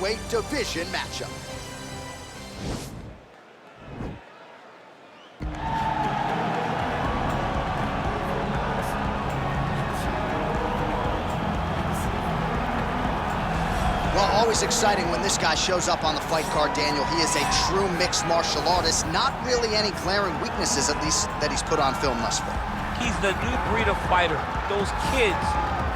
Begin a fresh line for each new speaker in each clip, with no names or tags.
Weight division matchup. Well, always exciting when this guy shows up on the fight card, Daniel. He is a true mixed martial artist. Not really any glaring weaknesses, at least, that he's put on film thus far.
He's the new breed of fighter. Those kids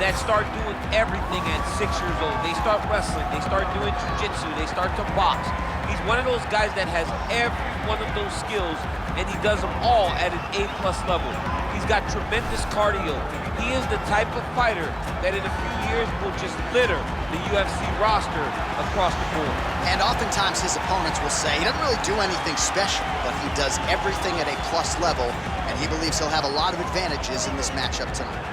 that start doing everything at 6 years old. They start wrestling, they start doing jiu-jitsu, they start to box. He's one of those guys that has every one of those skills, and he does them all at an A+ level. He's got tremendous cardio. He is the type of fighter that in a few years will just litter the UFC roster across the board.
And oftentimes his opponents will say he doesn't really do anything special, but he does everything at a plus level, and he believes he'll have a lot of advantages in this matchup tonight.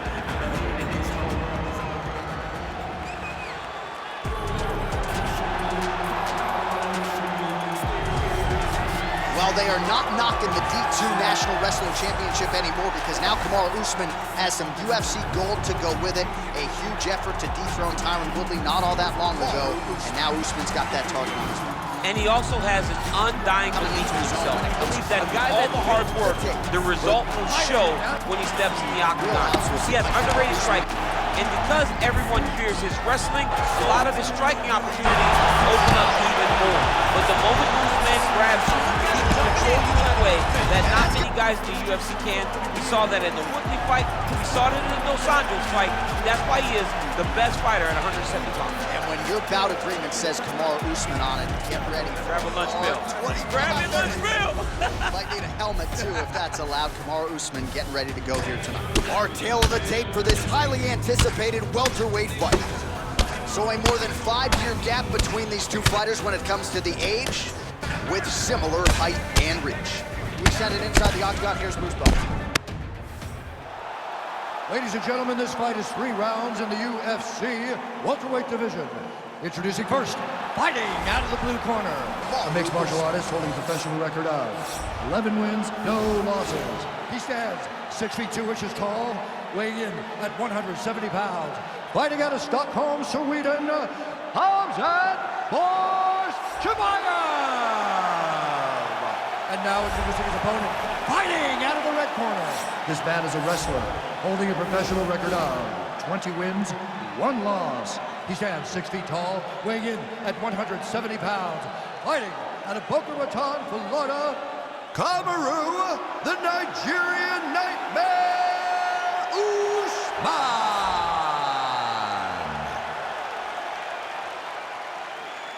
Well, they are not knocking the D2 National Wrestling Championship anymore, because now KAMARU Usman has some UFC gold to go with it. A huge effort to dethrone Tyron Woodley not all that long ago, and now Usman's got that target on his back.
And he also has an undying belief in himself. He believes that all the hard work, the result will show when he steps in the octagon. He has underrated striking, and because everyone fears his wrestling, a lot of his striking opportunities open up even more. But the moment Usman grabs you, he can control you in a way that not many guys in the UFC can. We saw that in the Woodley fight. We saw it in the Dos Anjos fight. That's why he is the best fighter at 170 pounds.
And when your bout agreement says KAMARU Usman on it, get ready.
Grab a lunch bill. Grab your lunch bill.
Might need a helmet, too, if that's allowed. KAMARU Usman getting ready to go here tonight. Our tail of the tape for this highly anticipated welterweight fight. So a more than 5-year gap between these two fighters when it comes to the age, with similar height and reach. We send it inside the octagon. Here's Bruce Bell.
Ladies and gentlemen, this fight is 3 rounds in the UFC welterweight division. Introducing first, fighting out of the blue corner, a mixed martial artist holding a professional record of 11 wins, no losses. He stands 6 feet 2 inches tall, weighing in at 170 pounds. Fighting out of Stockholm, Sweden, KHAMZAT for CHIMAEV. And now introducing his opponent, fighting out of the red corner. This man is a wrestler, holding a professional record of 20 wins, 1 loss. He stands 6 feet tall, weighing in at 170 pounds. Fighting out of Boca Raton, Florida, KAMARU, the Nigerian Nightmare, Usman.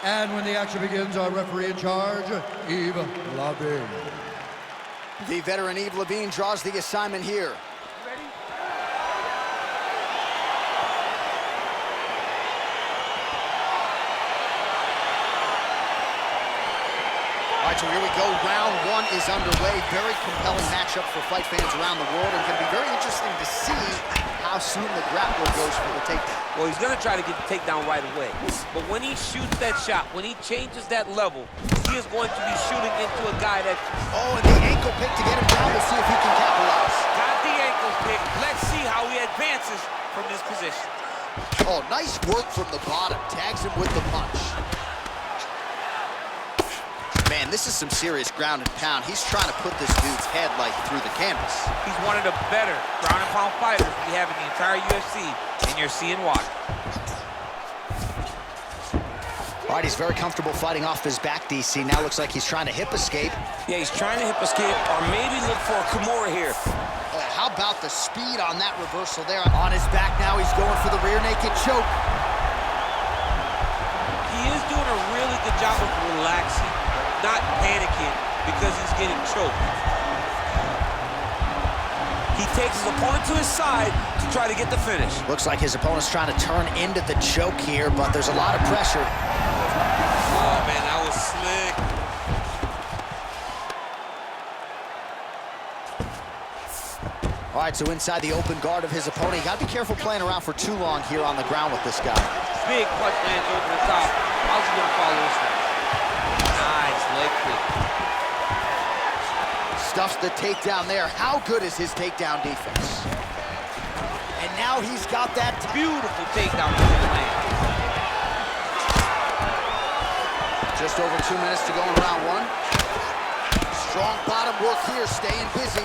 And when the action begins, our referee in charge, Yves Lavigne.
The veteran Yves Lavigne draws the assignment here. All right, so here we go. Round 1 is underway. Very compelling matchup for fight fans around the world, and going to be very interesting to see how soon the grappler goes for the takedown.
Well, he's going to try to get the takedown right away. But when he shoots that shot, when he changes that level, he is going to be shooting into a guy that...
Oh, and the ankle pick to get him down. We'll see if he can capitalize.
Got the ankle pick. Let's see how he advances from this position.
Oh, nice work from the bottom. Tags him with the punch. Man, this is some serious ground and pound. He's trying to put this dude's head, like, through the canvas.
He's one of the better ground and pound fighters we have in the entire UFC, and you're seeing why.
All right, he's very comfortable fighting off his back, DC. Now looks like he's trying to hip escape.
Yeah, he's trying to hip escape, or maybe look for a Kimura here.
Oh, how about the speed on that reversal there? On his back now, he's going for the rear naked choke.
He is doing a really good job of relaxing, not panicking because he's getting choked.
He takes his opponent to his side to try to get the finish.
Looks like his opponent's trying to turn into the choke here, but there's a lot of pressure.
Oh, man, that was slick.
All right, so inside the open guard of his opponent. You gotta be careful playing around for too long here on the ground with this guy.
Big punch lands over the top. How's he gonna follow this one? Nice leg kick.
Stuffs the takedown there. How good is his takedown defense? And now he's got that
beautiful takedown from the land.
Just over 2 minutes to go in round one. Strong bottom work here, staying busy.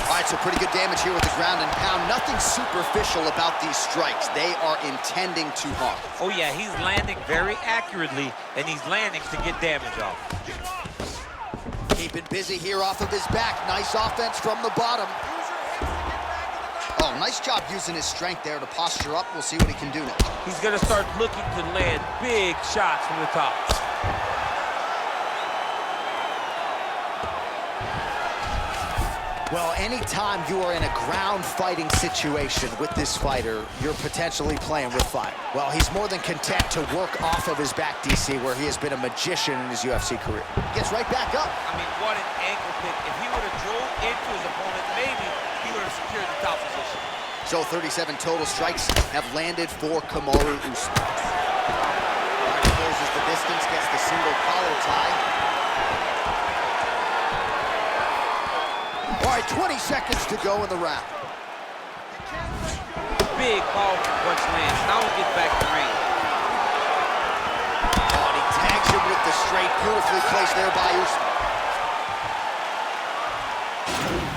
All right, so pretty good damage here with the ground and pound. Nothing superficial about these strikes. They are intending to harm.
Oh yeah, he's landing very accurately, and he's landing to get damage off.
Keeping busy here off of his back. Nice offense from the bottom. Oh, nice job using his strength there to posture up. We'll see what he can do now.
He's gonna start looking to land big shots from the top.
Well, anytime you are in a ground fighting situation with this fighter, you're potentially playing with fire. Well, he's more than content to work off of his back, DC, where he has been a magician in his UFC career. Gets right back up.
I mean, what an ankle pick. If he would have drove into his opponent, maybe he would have secured the top position.
So 37 total strikes have landed for KAMARU Usman. Closes the distance, gets the single collar tie. All right, 20 seconds to go in the round.
Big powerful punch lands. Now he gets back to range.
Oh, and he tags him with the straight. Beautifully placed there by Usman.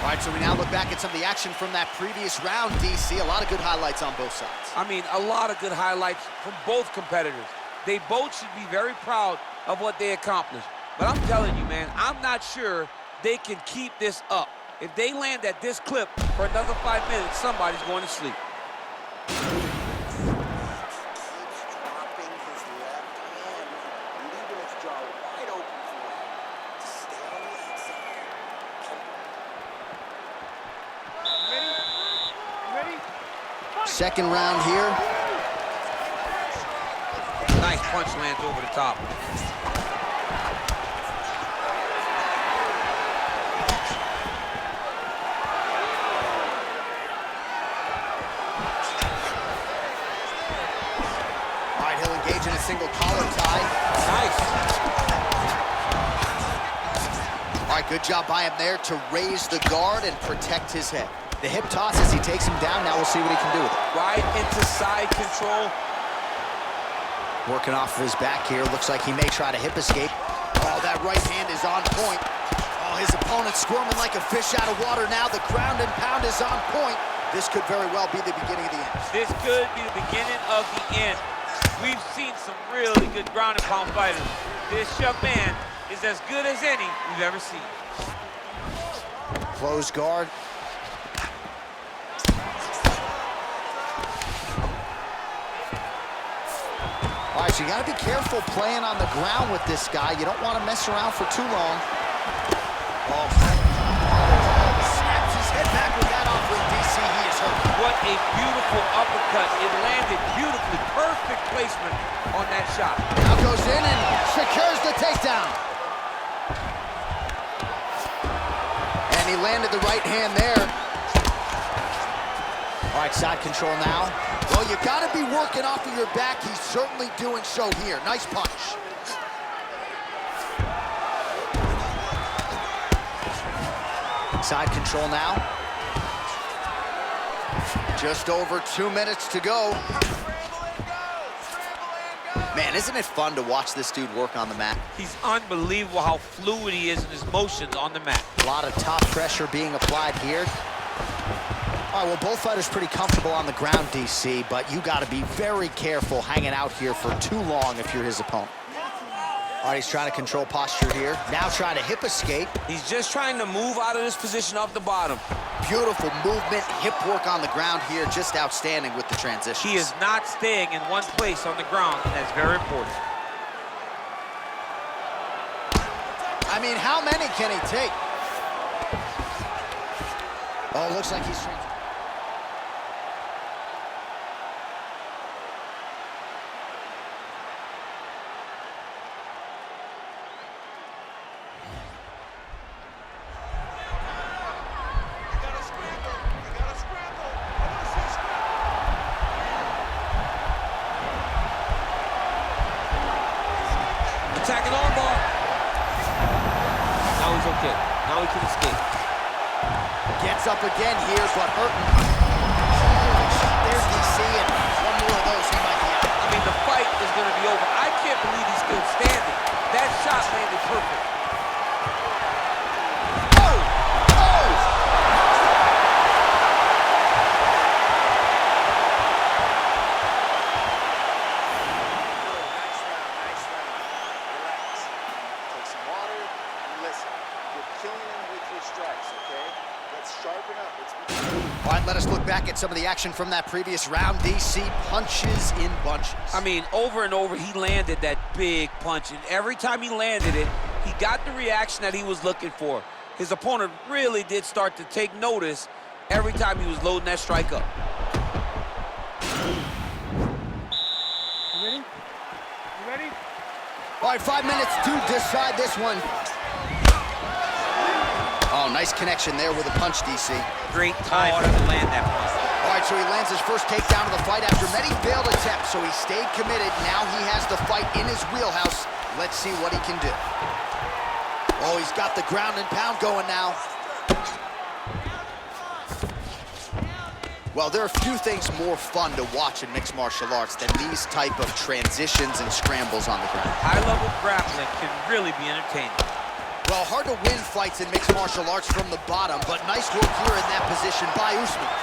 All right, so we now look back at some of the action from that previous round, DC. A lot of good highlights on both sides.
I mean, a lot of good highlights from both competitors. They both should be very proud of what they accomplished. But I'm telling you, man, I'm not sure they can keep this up. If they land at this clip for another 5 minutes, somebody's going to sleep.
Second round here.
Nice punch lands over the top.
All right, he'll engage in a single collar tie.
Nice.
All right, good job by him there to raise the guard and protect his head. The hip toss as he takes him down. Now we'll see what he can do with it.
Right into side control.
Working off of his back here. Looks like he may try to hip escape. Oh, that right hand is on point. Oh, his opponent's squirming like a fish out of water now. The ground and pound is on point. This could very well be the beginning of the end.
This could be the beginning of the end. We've seen some really good ground and pound fighters. This young man is as good as any we've ever seen.
Close guard. All right, so you got to be careful playing on the ground with this guy. You don't want to mess around for too long. Oh, snaps his head back with that offering, DC. He is hurt.
What a beautiful uppercut. It landed beautifully. Perfect placement on that shot.
Now goes in and secures the takedown. And he landed the right hand there. All right, side control now. Well, you got to be working off of your back. He's certainly doing so here. Nice punch. Side control now. Just over 2 minutes to go. Man, isn't it fun to watch this dude work on the mat?
He's unbelievable how fluid he is in his motions on the mat.
A lot of top pressure being applied here. All right, well, both fighters pretty comfortable on the ground, DC, but you got to be very careful hanging out here for too long if you're his opponent. All right, he's trying to control posture here. Now trying to hip escape.
He's just trying to move out of this position off the bottom.
Beautiful movement, hip work on the ground here, just outstanding with the transition.
He is not staying in one place on the ground, and that's very important.
I mean, how many can he take? Oh, looks like he's trying.
Attacking armbar.
Now he's okay. Now he can escape.
Gets up again here, but hurting. There's DC, and one more of those, he might be out.
I mean, the fight is going to be over. I can't believe he's still standing.
All right, let us look back at some of the action from that previous round. DC punches in bunches.
I mean, over and over, he landed that big punch, and every time he landed it, he got the reaction that he was looking for. His opponent really did start to take notice every time he was loading that strike up.
You ready? You ready?
All right, 5 minutes to decide this one. Oh, nice connection there with a punch, DC.
Great time for him to land that punch.
All right, so he lands his first takedown of the fight after many failed attempts, so he stayed committed. Now he has the fight in his wheelhouse. Let's see what he can do. Oh, he's got the ground and pound going now. Well, there are few things more fun to watch in mixed martial arts than these type of transitions and scrambles on the ground.
High-level grappling can really be entertaining.
Well, hard to win fights in mixed martial arts from the bottom, but nice work here in that position by USMAN.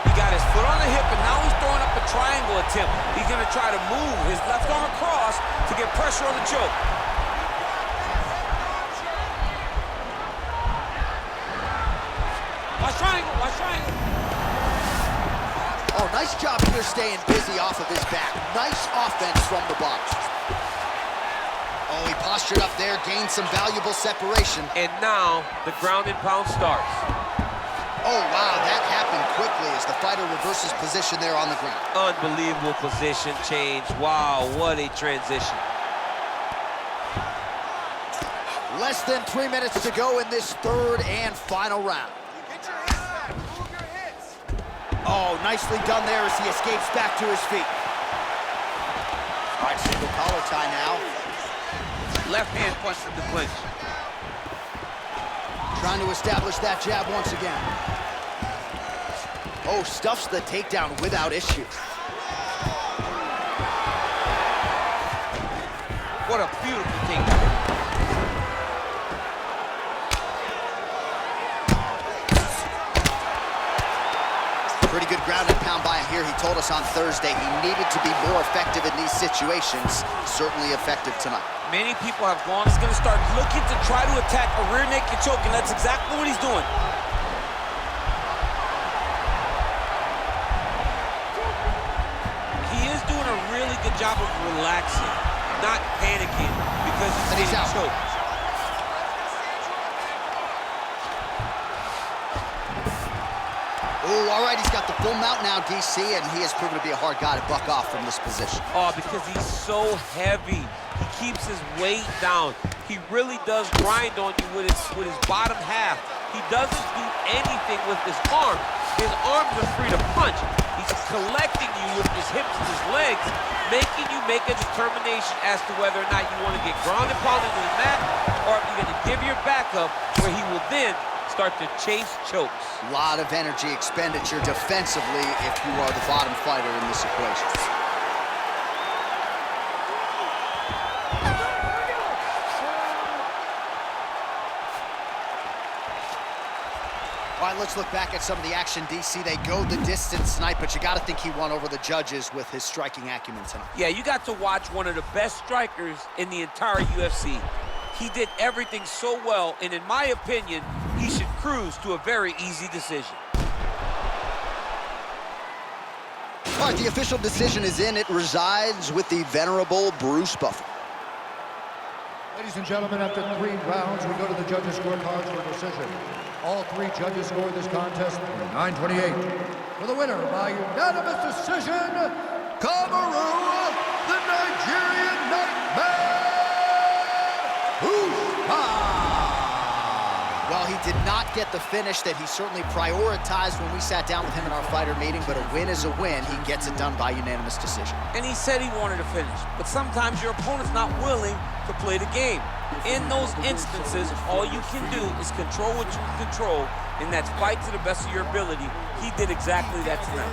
He got his foot on the hip, and now he's throwing up a triangle attempt. He's going to try to move his left arm across to get pressure on the choke. Watch triangle, watch triangle.
Oh, nice job here staying busy off of his back. Nice offense from the box. Oh, he postured up there, gained some valuable separation.
And now the ground and pound starts.
Oh, wow, that happened quickly as the fighter reverses position there on the ground.
Unbelievable position change. Wow, what a transition.
Less than 3 minutes to go in this third and final round. Oh, nicely done there as he escapes back to his feet. All right, single collar tie now.
Left hand punch to the clinch.
Trying to establish that jab once again. Oh, stuffs the takedown without issue.
What a beautiful takedown.
Pretty good ground and pound by him here. He told us on Thursday he needed to be more effective in these situations. Certainly effective tonight.
Many people have gone. He's going to start looking to try to attack a rear naked choke, and that's exactly what he's doing. He is doing a really good job of relaxing, not panicking because he's getting choked.
Oh, all right, he's got the full mount now, DC, and he has proven to be a hard guy to buck off from this position.
Oh, because he's so heavy. He keeps his weight down. He really does grind on you with his bottom half. He doesn't do anything with his arms. His arms are free to punch. He's collecting you with his hips and his legs, making you make a determination as to whether or not you want to get ground and pounded to the mat, or if you're going to give your back up, where he will then start to chase chokes.
A lot of energy expenditure defensively if you are the bottom fighter in this equation. All right, let's look back at some of the action, DC. They go the distance tonight, but you got to think he won over the judges with his striking acumen tonight.
Yeah, you got to watch one of the best strikers in the entire UFC. He did everything so well, and in my opinion, he should cruise to a very easy decision.
All right, the official decision is in. It resides with the venerable Bruce Buffer.
Ladies and gentlemen, after 3 rounds, we go to the judges' scorecards for decision. All 3 judges scored this contest 9-28. For the winner by unanimous decision, KAMARU, the Nigerian Nightmare! Well, he did not get the finish that he certainly prioritized when we sat down with him in our fighter meeting, but a win is a win. He gets it done by unanimous decision.
And he said he wanted to finish, but sometimes your opponent's not willing to play the game. In those instances, all you can do is control what you can control, and that's fight to the best of your ability. He did exactly that tonight.